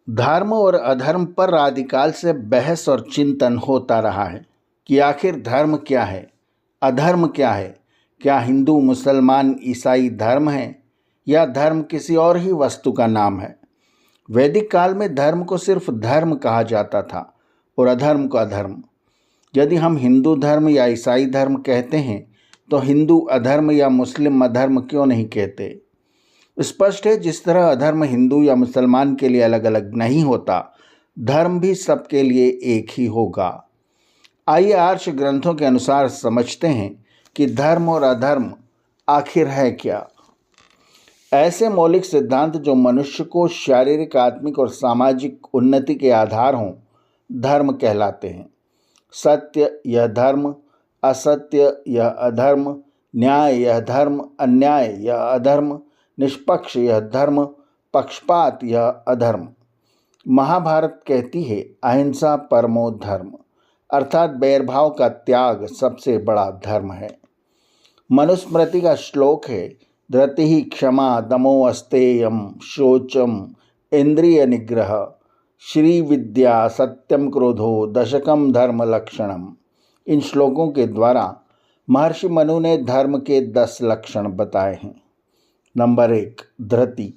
धर्म और अधर्म पर आदिकाल से बहस और चिंतन होता रहा है कि आखिर धर्म क्या है, अधर्म क्या है। क्या हिंदू, मुसलमान, ईसाई धर्म है या धर्म किसी और ही वस्तु का नाम है। वैदिक काल में धर्म को सिर्फ धर्म कहा जाता था और अधर्म को अधर्म। यदि हम हिंदू धर्म या ईसाई धर्म कहते हैं तो हिंदू अधर्म या मुस्लिम अधर्म क्यों नहीं कहते। स्पष्ट है, जिस तरह अधर्म हिंदू या मुसलमान के लिए अलग अलग नहीं होता, धर्म भी सबके लिए एक ही होगा। आइए आर्ष ग्रंथों के अनुसार समझते हैं कि धर्म और अधर्म आखिर है क्या। ऐसे मौलिक सिद्धांत जो मनुष्य को शारीरिक, आत्मिक और सामाजिक उन्नति के आधार हों, धर्म कहलाते हैं। सत्य यह धर्म, असत्य यह अधर्म, न्याय यह धर्म, अन्याय यह अधर्म, निष्पक्ष यह धर्म, पक्षपात यह अधर्म। महाभारत कहती है, अहिंसा परमो धर्म, अर्थात बैरभाव का त्याग सबसे बड़ा धर्म है। मनुस्मृति का श्लोक है, धृति क्षमा दमो अस्तेयम शोचम इंद्रिय निग्रह श्री विद्या सत्यम क्रोधो दशकम धर्म लक्षणम। इन श्लोकों के द्वारा महर्षि मनु ने धर्म के 10 लक्षण बताए हैं। नंबर 1, धृति,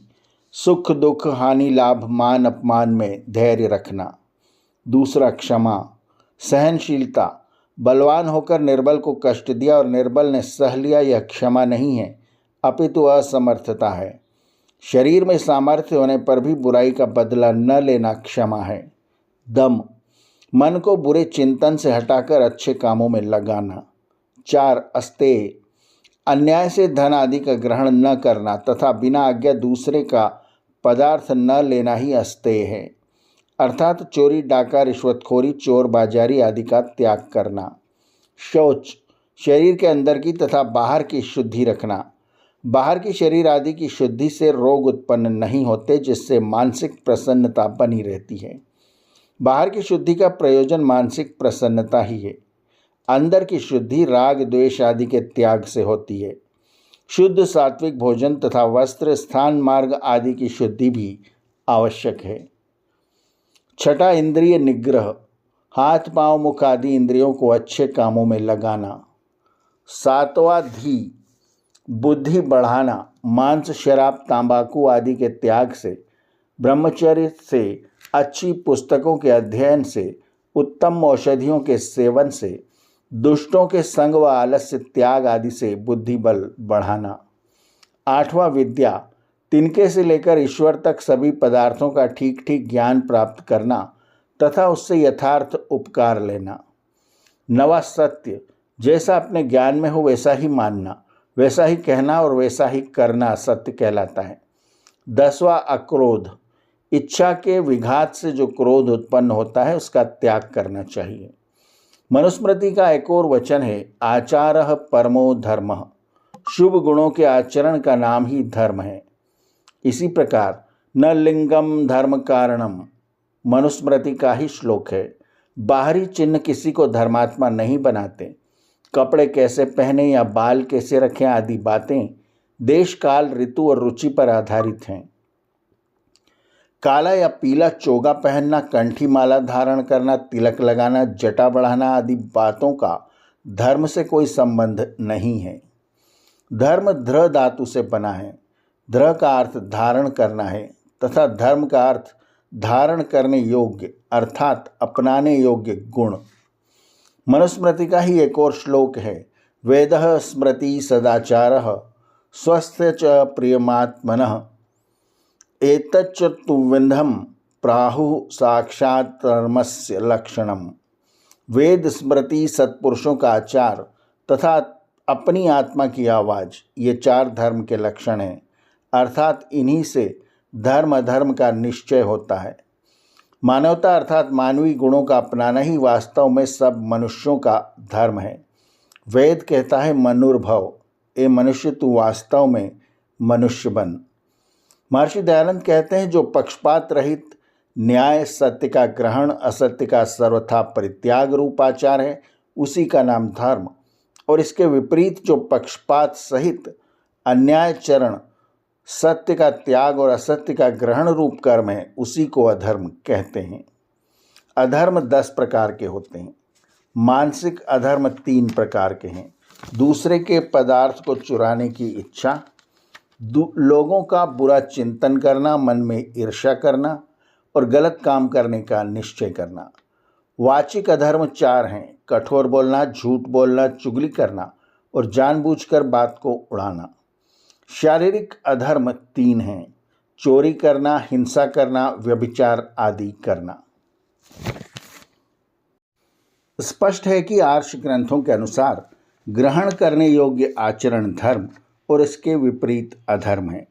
सुख दुख हानि लाभ मान अपमान में धैर्य रखना। दूसरा, क्षमा, सहनशीलता, बलवान होकर निर्बल को कष्ट दिया और निर्बल ने सह लिया, यह क्षमा नहीं है अपितु असमर्थता है। शरीर में सामर्थ्य होने पर भी बुराई का बदला न लेना क्षमा है। दम, मन को बुरे चिंतन से हटाकर अच्छे कामों में लगाना। 4, अस्तेय, अन्याय से धन आदि का ग्रहण न करना तथा बिना आज्ञा दूसरे का पदार्थ न लेना ही अस्तेय है, अर्थात चोरी, डाका, रिश्वतखोरी, चोर बाजारी आदि का त्याग करना। शौच, शरीर के अंदर की तथा बाहर की शुद्धि रखना। बाहर की शरीर आदि की शुद्धि से रोग उत्पन्न नहीं होते, जिससे मानसिक प्रसन्नता बनी रहती है। बाहर की शुद्धि का प्रयोजन मानसिक प्रसन्नता ही है। अंदर की शुद्धि राग द्वेष आदि के त्याग से होती है। शुद्ध सात्विक भोजन तथा वस्त्र, स्थान, मार्ग आदि की शुद्धि भी आवश्यक है। 6, इंद्रिय निग्रह, हाथ पांव मुख आदि इंद्रियों को अच्छे कामों में लगाना। 7वां, धी, बुद्धि बढ़ाना, मांस, शराब, तंबाकू आदि के त्याग से, ब्रह्मचर्य से, अच्छी पुस्तकों के अध्ययन से, उत्तम औषधियों के सेवन से, दुष्टों के संग व आलस्य त्याग आदि से बुद्धि बल बढ़ाना। 8वां, विद्या, तिनके से लेकर ईश्वर तक सभी पदार्थों का ठीक ठीक ज्ञान प्राप्त करना तथा उससे यथार्थ उपकार लेना। 9वां, सत्य, जैसा अपने ज्ञान में हो वैसा ही मानना, वैसा ही कहना और वैसा ही करना सत्य कहलाता है। 10वां, अक्रोध, इच्छा के विघात से जो क्रोध उत्पन्न होता है उसका त्याग करना चाहिए। मनुस्मृति का एक और वचन है, आचारः परमो धर्मः, शुभ गुणों के आचरण का नाम ही धर्म है। इसी प्रकार न लिंगम धर्म कारणम, मनुस्मृति का ही श्लोक है। बाहरी चिन्ह किसी को धर्मात्मा नहीं बनाते। कपड़े कैसे पहने या बाल कैसे रखें आदि बातें देश, काल, ऋतु और रुचि पर आधारित हैं। काला या पीला चोगा पहनना, कंठी माला धारण करना, तिलक लगाना, जटा बढ़ाना आदि बातों का धर्म से कोई संबंध नहीं है। धर्म ध्र धातु से बना है। ध्र का अर्थ धारण करना है तथा धर्म का अर्थ धारण करने योग्य अर्थात अपनाने योग्य गुण। मनुस्मृति का ही एक और श्लोक है, वेदः स्मृति सदाचारः स्वस्थ च प्रियमात्मनः एतच्चतुर्विधं प्राहुः साक्षात् धर्मस्य लक्षणम। वेद, स्मृति, सत्पुरुषों का आचार तथा अपनी आत्मा की आवाज़, ये 4 धर्म के लक्षण हैं, अर्थात इन्हीं से धर्म अधर्म का निश्चय होता है। मानवता अर्थात मानवीय गुणों का अपनाना ही वास्तव में सब मनुष्यों का धर्म है। वेद कहता है, मनुर्भव, ए मनुष्य तू वास्तव में मनुष्य बन। महर्षि दयानंद कहते हैं, जो पक्षपात रहित न्याय, सत्य का ग्रहण, असत्य का सर्वथा परित्याग रूप आचार है, उसी का नाम धर्म। और इसके विपरीत जो पक्षपात सहित अन्याय चरण सत्य का त्याग और असत्य का ग्रहण रूप कर्म है, उसी को अधर्म कहते हैं। अधर्म 10 प्रकार के होते हैं। मानसिक अधर्म 3 प्रकार के हैं। दूसरे के पदार्थ को चुराने की इच्छा, लोगों का बुरा चिंतन करना, मन में ईर्ष्या करना और गलत काम करने का निश्चय करना। वाचिक अधर्म 4 हैं। कठोर बोलना, झूठ बोलना, चुगली करना और जानबूझकर बात को उड़ाना। शारीरिक अधर्म 3 हैं। चोरी करना, हिंसा करना, व्यभिचार आदि करना। स्पष्ट है कि आर्ष ग्रंथों के अनुसार ग्रहण करने योग्य आचरण धर्म और इसके विपरीत अधर्म है।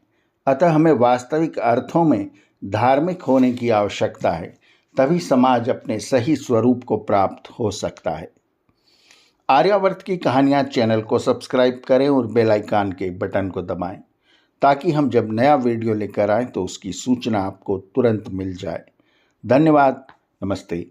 अतः हमें वास्तविक अर्थों में धार्मिक होने की आवश्यकता है, तभी समाज अपने सही स्वरूप को प्राप्त हो सकता है। आर्यावर्त की कहानियाँ चैनल को सब्सक्राइब करें और बेल आइकन के बटन को दबाएं, ताकि हम जब नया वीडियो लेकर आएँ तो उसकी सूचना आपको तुरंत मिल जाए। धन्यवाद। नमस्ते।